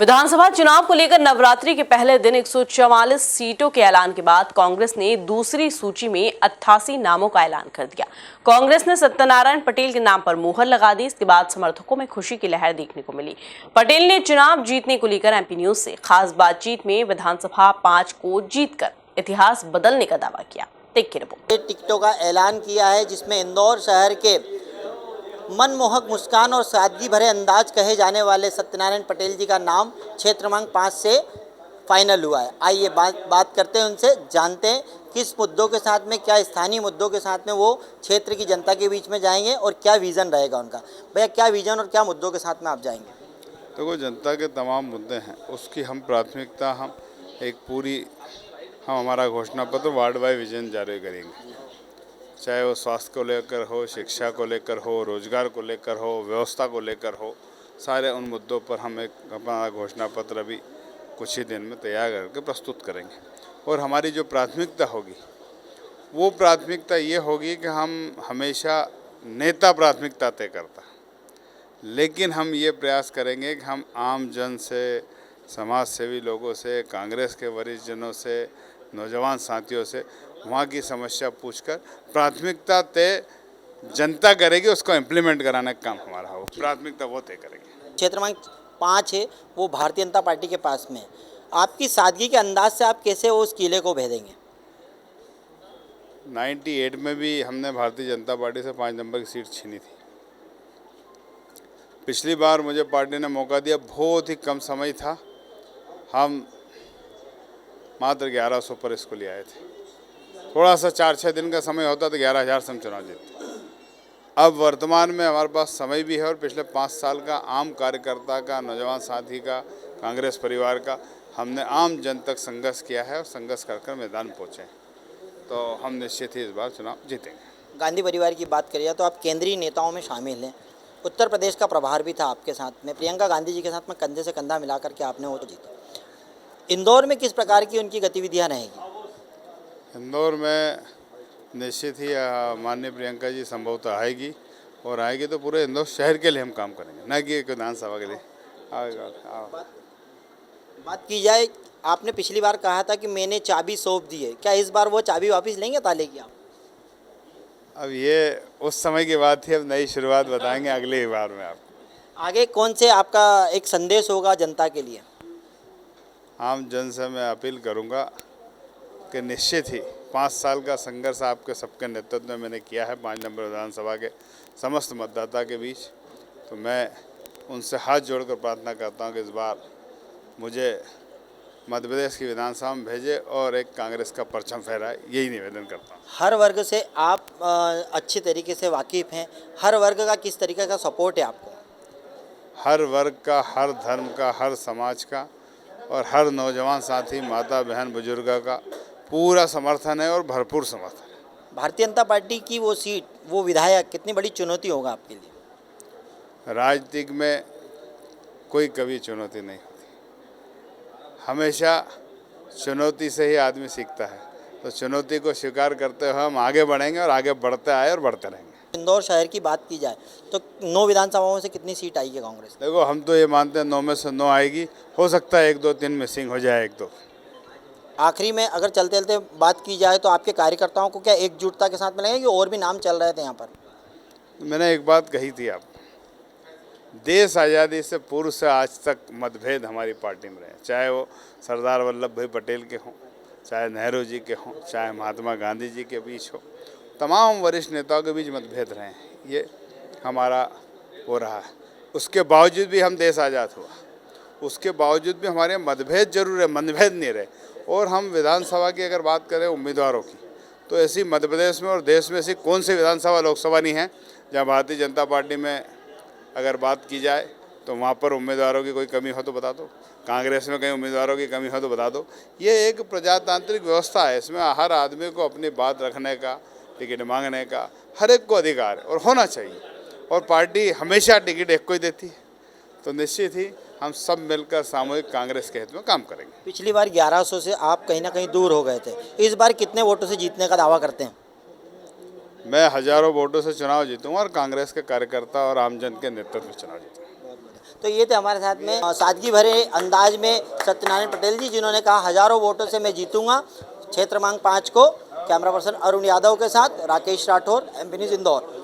विधानसभा चुनाव को लेकर नवरात्रि के पहले दिन 144 सीटों के ऐलान के बाद कांग्रेस ने दूसरी सूची में 88 नामों का ऐलान कर दिया। कांग्रेस ने सत्यनारायण पटेल के नाम पर मुहर लगा दी। इसके बाद समर्थकों में खुशी की लहर देखने को मिली। पटेल ने चुनाव जीतने को लेकर एमपी न्यूज से खास बातचीत में विधानसभा 5 को जीतकर इतिहास बदलने का दावा किया। देखिए रिपोर्ट। टिकटों का ऐलान किया है जिसमें इंदौर शहर के मनमोहक मुस्कान और सादगी भरे अंदाज कहे जाने वाले सत्यनारायण पटेल जी का नाम क्षेत्र क्रमांक 5 से फाइनल हुआ है। आइए बात करते हैं उनसे, जानते हैं किस मुद्दों के साथ में, क्या स्थानीय मुद्दों के साथ में वो क्षेत्र की जनता के बीच में जाएंगे और क्या विज़न रहेगा उनका। भैया, क्या विज़न और क्या मुद्दों के साथ में आप जाएंगे? देखो, जनता के तमाम मुद्दे हैं, उसकी हम प्राथमिकता हम हमारा घोषणा पत्र वार्ड वाइज विजन जारी करेंगे। चाहे वो स्वास्थ्य को लेकर हो, शिक्षा को लेकर हो, रोजगार को लेकर हो, व्यवस्था को लेकर हो, सारे उन मुद्दों पर हम एक अपना घोषणा पत्र अभी कुछ ही दिन में तैयार करके प्रस्तुत करेंगे। और हमारी जो प्राथमिकता होगी वो प्राथमिकता ये होगी कि हम हमेशा नेता प्राथमिकता तय करता, लेकिन हम ये प्रयास करेंगे कि हम आम जन से, समाज सेवी लोगों से, कांग्रेस के वरिष्ठ जनों से, नौजवान साथियों से वहाँ की समस्या पूछकर प्राथमिकता तय जनता करेगी, उसको इम्प्लीमेंट कराने का काम हमारा हो, प्राथमिकता वो तय करेंगे। क्षेत्र क्रमांक 5 है वो भारतीय जनता पार्टी के पास में है। आपकी सादगी के अंदाज से आप कैसे उस किले को भेदेंगे? 98 में भी हमने भारतीय जनता पार्टी से 5 नंबर की सीट छीनी थी। पिछली बार मुझे पार्टी ने मौका दिया, बहुत ही कम समय था, हम मात्र 1100 पर इसको ले आए थे। थोड़ा सा 4-6 दिन का समय होता तो 11,000 से हम चुनाव जीतते। अब वर्तमान में हमारे पास समय भी है और पिछले 5 साल का आम कार्यकर्ता का, नौजवान साथी का, कांग्रेस परिवार का हमने आम जन तक संघर्ष किया है और संघर्ष कर मैदान पहुँचे, तो हम निश्चित ही इस बार चुनाव जीतेंगे। गांधी परिवार की बात करिए तो आप केंद्रीय नेताओं में शामिल हैं। उत्तर प्रदेश का प्रभार भी था आपके साथ में, प्रियंका गांधी जी के साथ में कंधे से कंधा मिलाकर के आपने वो तो जीता। इंदौर में किस प्रकार की उनकी गतिविधियां रहेंगी? इंदौर में निश्चित ही माननीय प्रियंका जी संभवतः आएगी, और आएगी तो पूरे इंदौर शहर के लिए हम काम करेंगे, न कि विधानसभा के लिए। बात की जाए, आपने पिछली बार कहा था कि मैंने चाबी सौंप दी है, क्या इस बार वो चाबी वापस लेंगे ताले की आप? अब ये उस समय की बात थी, अब नई शुरुआत बताएंगे अगली बार में आपको। आगे कौन से आपका एक संदेश होगा जनता के लिए? आम जन से मैं अपील करूंगा कि निश्चित ही 5 साल का संघर्ष आपके सबके नेतृत्व में मैंने किया है 5 नंबर विधानसभा के समस्त मतदाता के बीच, तो मैं उनसे हाथ जोड़कर प्रार्थना करता हूं कि इस बार मुझे मध्य प्रदेश की विधानसभा में भेजे और एक कांग्रेस का परचम फहराए, यही निवेदन करता हूँ। हर वर्ग से आप अच्छे तरीके से वाकिफ़ हैं, हर वर्ग का किस तरीके का सपोर्ट है आपको? हर वर्ग का, हर धर्म का, हर समाज का और हर नौजवान साथी, माता बहन बुजुर्ग का पूरा समर्थन है और भरपूर समर्थन है। भारतीय जनता पार्टी की वो सीट, वो विधायक कितनी बड़ी चुनौती होगा आपके लिए? राजनीतिक में कोई कभी चुनौती नहीं होती, हमेशा चुनौती से ही आदमी सीखता है, तो चुनौती को स्वीकार करते हुए हम आगे बढ़ेंगे और आगे बढ़ते आए और बढ़ते रहेंगे। इंदौर शहर की बात की जाए तो 9 विधानसभाओं से कितनी सीट आएगी कांग्रेस? देखो, हम तो ये मानते हैं 9 में से 9 आएगी, हो सकता है 1-2-3 मिसिंग हो जाए, 1-2। आखिरी में अगर चलते चलते बात की जाए तो आपके कार्यकर्ताओं को क्या एकजुटता के साथ मिलेंगे कि और भी नाम चल रहे थे यहाँ पर? मैंने एक बात कही थी आप, देश आज़ादी से पूर्व से आज तक मतभेद हमारी पार्टी में रहे, चाहे वो सरदार वल्लभ भाई पटेल के हों, चाहे नेहरू जी के हों, चाहे महात्मा गांधी जी के बीच हो, तमाम वरिष्ठ नेताओं के बीच मतभेद रहे हैं, ये हमारा हो रहा है। उसके बावजूद भी हम देश आज़ाद हुआ, उसके बावजूद भी हमारे मतभेद जरूर है, मतभेद नहीं रहे। और हम विधानसभा की अगर बात करें उम्मीदवारों की, तो ऐसी मध्य प्रदेश में और देश में ऐसी कौन सी विधानसभा, लोकसभा नहीं है जहाँ भारतीय जनता पार्टी में अगर बात की जाए तो वहाँ पर उम्मीदवारों की कोई कमी हो तो बता दो, कांग्रेस में कहीं उम्मीदवारों की कमी हो तो बता दो। ये एक प्रजातांत्रिक व्यवस्था है, इसमें हर आदमी को अपनी बात रखने का, टिकट मांगने का हर एक को अधिकार है और होना चाहिए, और पार्टी हमेशा टिकट एक को ही देती है, तो निश्चित ही हम सब मिलकर सामूहिक कांग्रेस के हित में काम करेंगे। पिछली बार 1100 से आप कहीं ना कहीं दूर हो गए थे, इस बार कितने वोटों से जीतने का दावा करते हैं? मैं हजारों वोटों से चुनाव जीतूंगा और कांग्रेस के कार्यकर्ता और आमजन के नेतृत्व में चुनाव जीतूंगा। तो ये थे हमारे साथ में सादगी भरे अंदाज में सत्यनारायण पटेल जी, जिन्होंने कहा हजारों वोटों से मैं जीतूंगा क्षेत्र क्रमांक 5 को। कैमरा पर्सन अरुण यादव के साथ राकेश राठौर, एमपी न्यूज़ इंदौर।